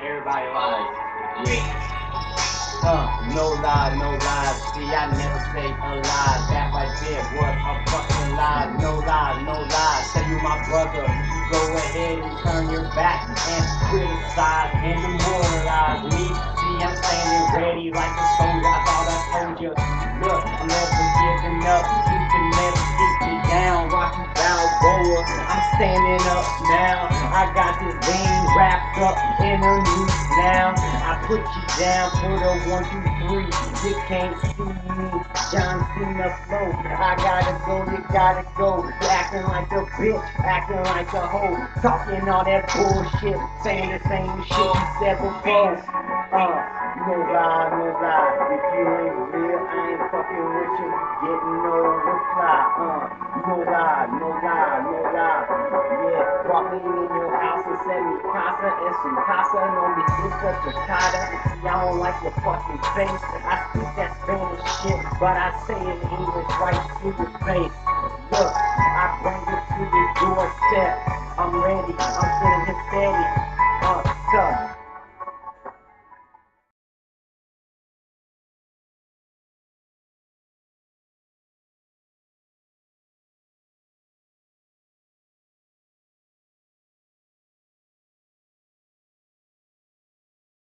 Everybody lies. Yeah. No lie, no lie. See, I never say a lie. That right there was a fucking lie. No lie, no lie. Say you my brother. You go ahead and turn your back and criticize and demoralize me. See, I'm standing ready like a soldier. I thought I told you. Look, I'm never giving up. You can never keep me down. Rocky Balboa. I'm standing up now. I got this vein wrapped up in a noose now. I put you down, put a 1, 2, 3. You can't see me, John Cena flow. I gotta go, you gotta go. You acting like a bitch, acting like a hoe, talking all that bullshit, saying the same shit you said before. No lie, no lie. If you ain't real, I ain't fucking with you. Getting no reply. No lie, no lie, no lie. Yeah, brought me in your house and sent me casa and some casa. No me gusta picada. See, I don't like your fucking face. I speak that Spanish shit, but I say it in English right to your face. Look, I bring it to your doorstep. I'm ready, I'm